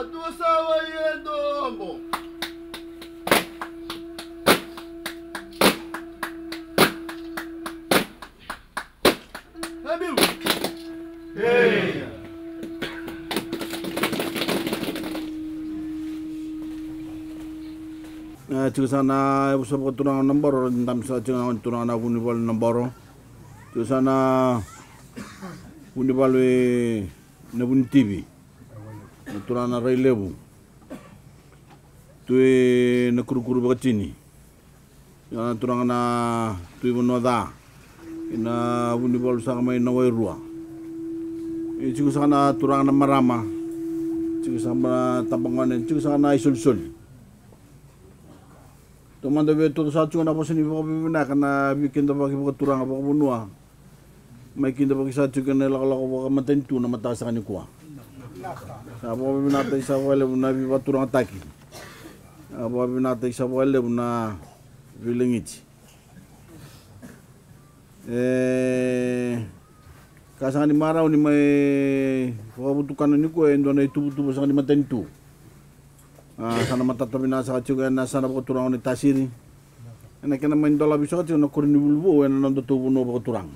Dosa wayendo ambo. Abiu. Hey. Juga sana usap keturangan nombor, entam saja keturangan aku ni bal nombor. Juga sana uni balwe nebun TV. Keturangan rai lebu. Tue nekuru-kuru bakatini. Yang keturangan na tue monoda. Ina uni bal sama ina wairua. Juga sana keturangan marama. Juga sama tampangan, juga sana isul-sul. Teman teman itu satu na pasal ni bapa karena bikin tempat kita turang apa bunua, makin tempat satu kena lak apa mantentu nama tasakan ni kuah. Apa bina tak isa wale buna bibat turang taki, apa bina tak isa wale buna bilengit. Kasangan ni marau ni mai bapa butukan ni kuah Indonesia itu butuh kasangan ni mantentu. Sana matatapina sa juga na sana turang ni tasiri. Ena kena main dola bisa kacu na kurini bulbu ena nando tubuh no turang.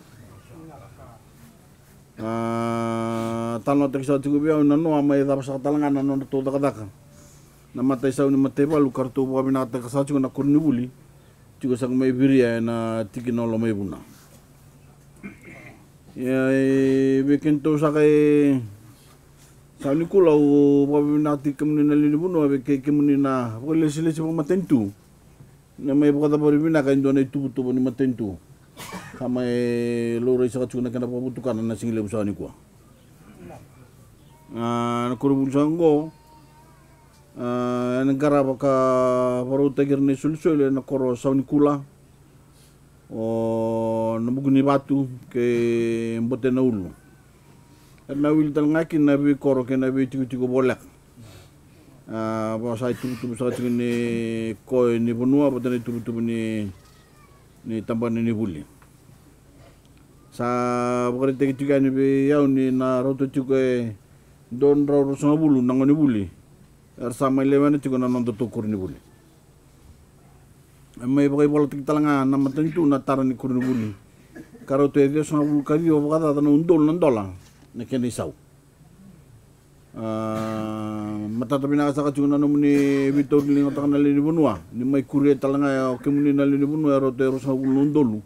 Talno tak sa juga biau na no amai dapat sa talangan na nando tu dakadaka. Na mata isa ni mata balu kartu buat binata sa juga na kurini buli. Juga sang mai biria na tiki nolo mai buna. Ya bikin tu sa kay sa ni kula o pabinati kemuni na lilibuno abe kay kemuni na wala sila sa matentu na may bukata pa rin na kayo na itubutubo ni matentu kama loro isa katsuna ka na pabutukan na singile usahan ni kuwa nakurubunsan ko nagkarapa ka parutagir ni sulsul na koro sa ni kula o nabugni batu kay mbote na ulo. Na wil tal ngakin na bi koro ke na bi tiku bolak. Ba sa itu sa tiku ni ko ni bunua ba tani tu ni tamban ni buli. Sa bukari teki tiga ni bi yau ni na roto tiku don ro sama bulu nang ni buli. Sama lewan tiku na nang tukur ni buli. Mai bagai bola tik talanga na matentu na tar ni kur ni buli. Karo tu dia sama bulu kali o bukata na undol nandola. Na kena isau. Mata tapi nak sahaja cuma nanu ni bitor ni ngotak na lini bunua. Ni mai kurie talanga ya kemuni na lini bunua rote rosa ulundolu.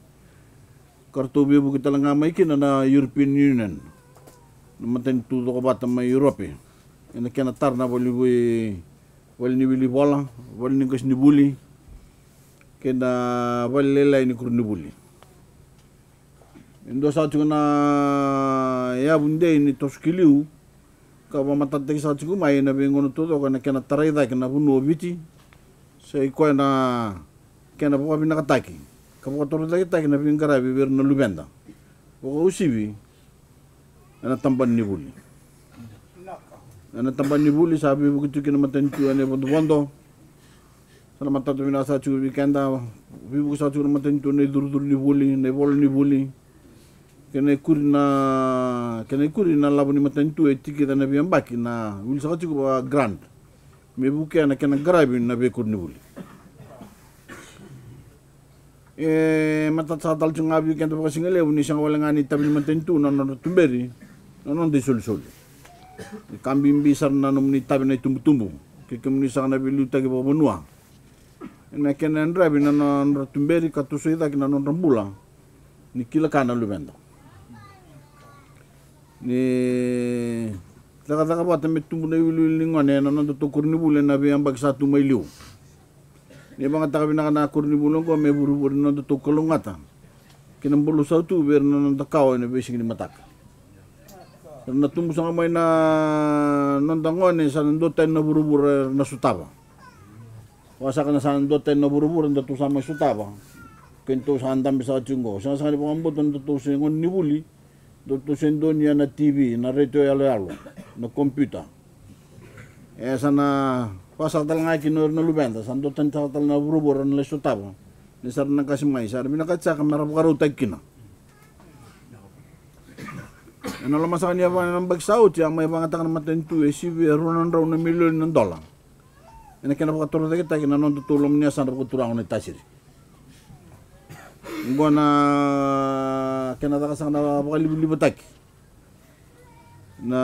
Kartu bibu kita talanga mai kena na European Union. Namaten tu doko bata mai Europe. Ena kena tar na boli ni bili bola, boli ni kas ni buli. Kena boli lelai ni kur ni buli. Indo sa juga na ya bunde ini toskiliu ka mamatate sa juga mai na bengono todo kana kena taraida kana bunu biti sei ko na kena po bina kataki ka po toro dai taki na bingara bibir na lubenda o usibi ana tamban ni buli sabi begitu kena matentu ane bondo sana matate bina sa juga bikenda bibu sa juga matentu ne dur ni buli ne bol ni buli. Kena kuri na labu ni matentu tiki na biambaki na wil sa kacu ba grand me buke na kena grabe na be Kurni-Buli. Matatal chung abi kento pa singale uni sang wala ngani tabi mantentu na tumberi non de sol. Kambing bisar na nom ni tabi na tumbu ke kemni sang na bilu tagi pa benua. Na kena drabi na tumberi katuso ita kina non rambula ni kila kana lubenda. Ni taka bata me tumbu na ilu lingone na non to Kurni-Buli na be ambag satu mailiu. Ni mga takabina ka na Kurni-Buli ko may buru-buru na to kalungata. Kinambulu sa tu ber na takaw na basic ni matak. Na tumbu sa kamay na nandangon sa nandoten na buru-buru na sutaba. Wasa ka na sa nandoten na buru-buru na to sa may sutaba. Kento sa andam sa chungo. Sa sa kanipang ambot na to sa Kurni-Buli. To sa Indonesia na TV, na radio yalo na computer. Sa na pasal nga kinor na lubenda, sando tatal na buru-buru na lesutaba. Ni sar na kasimay, sar binakatsa kamera pakarutag kina. Ano lamang sa kanya pa ng bagsaot, yung may pangatang na matentu, si Ronan raw na milyon ng dolar. Yan kinapakatulong na kita, kinanon tutulong niya sa napakatulong ng tasiri. Ngo na kinatakasak na pakalibu-libatak. Na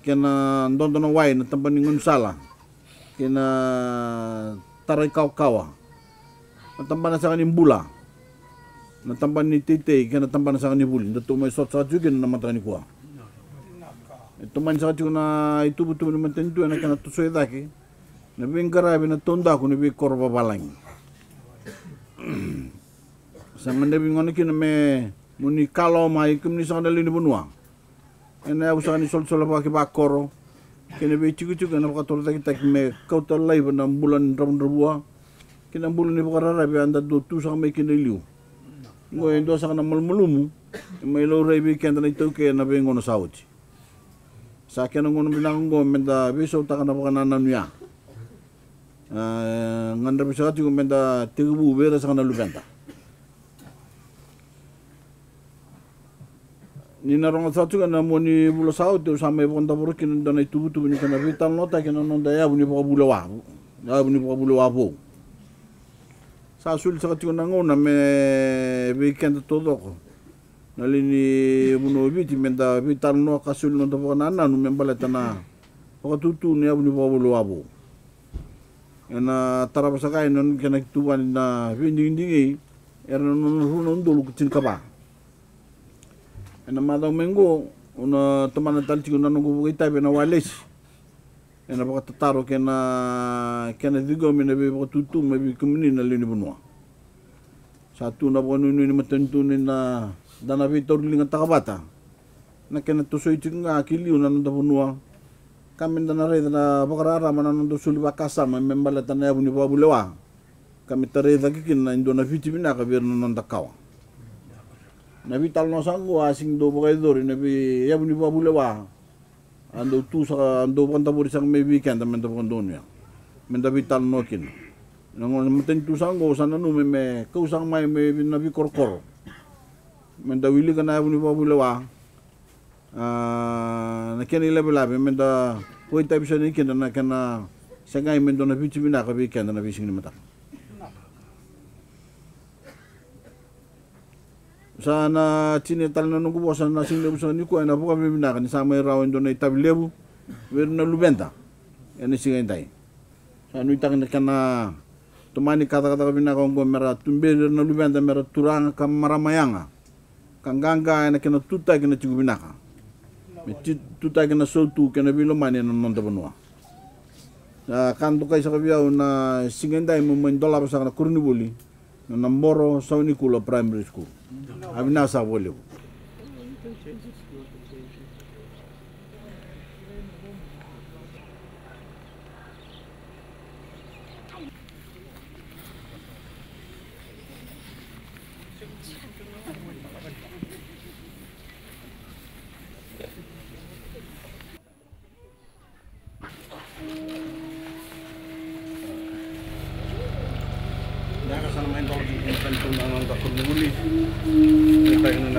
kina ndondo ng wine, na tampan ng Gonzala. Kina taray kaw-kawa. Natampan na sa kaning bula. Natampan ni Tite, kaya natampan na sa kaning buli. Dato may sot sa katsukin na namatay ni kuha. Ito man sa katsukin na itubo-tubo naman tentu na kaya natusoy daki. Nabing garabi na tonda ko nabing korba balang. Sa manabing ano kina may muni kalaw may kumni sa kanali ni Bunwa. Kaya ako sa kaning sol-sol pa kibakoro. Kaya may chiku-chiku na makatulad kita may kautalay ba ng bulan raun-rabuha. Kaya ang bulan ni Pakararabi, anda doon sa may kiniliw. Ngayon doon sa kanang malmulumu, may low rabi kaya na ito kaya nabing ngono sawot. Sa akin ang ngono binakong ko, menda biso taka na pakananan niya. Nganda bisa kati ko menda tigubu bera sa kanang lubenta. Ni narong sa tuga na mo ni bula saut o sa may ponta puro kinunda na itubutu ni kana vital nota kinonda ya buni pa bulawa. Ya buni pa bulawa po. Sa sul sa katigo na ngona me weekend todo ko. Nalini buno biti menda vital no kasul no to na nanu membaleta na. Pakatutu ni buni pa bulawa po. Ena tarap sa kain non kana tuwan na vinding era non dulu kucin kaba. Na madang minggu una teman tal chigo na nungu kita na walis na pakatataro kena digo mi na be tutu me kumini na lini bunwa satu na bono ni matentu ni na dana vitor linga takabata na kena tusoy chigo nga kiliu na nda bunwa kami dana re na pakarara manan ndo suli bakasa membalata na buni babulewa kami tare dakikin na indona vitimina ka bir non takawa. Nabi tal no sango asing do bagay dori nabi ya buni pa bulewa ando tu sa ando panta buri sang may weekend men to kondonya men dabi tal no kin nang meten tu sango sana no me kau sang mai me nabi korkor men dawili kana buni pa bulewa na ken ile bela men da poi tabi sa ni kin na kana sangay men do na vitimina ka weekend na bising ni mata. Sana cinital na nung kubo sana singlebu sa niko na po kami binakan sa may rawan doon na itabilebu meron na lubenta yan singay tay sa ano itang na tumani kata-kata kami na kung mera tumbir na lubenta mera turang kamaramayanga kangganga na kina tutay kina chigu binaka tutay kina soltu kina bilomani na nonda banua sa kanto kay sa kabiyaw na singay tay mo mandola pa sa Kurni-Buli na Namboro sa Unicula Primary School. Abi nasa boleh. Sana main tol di kantung ng Kurni-Buli. Ito yung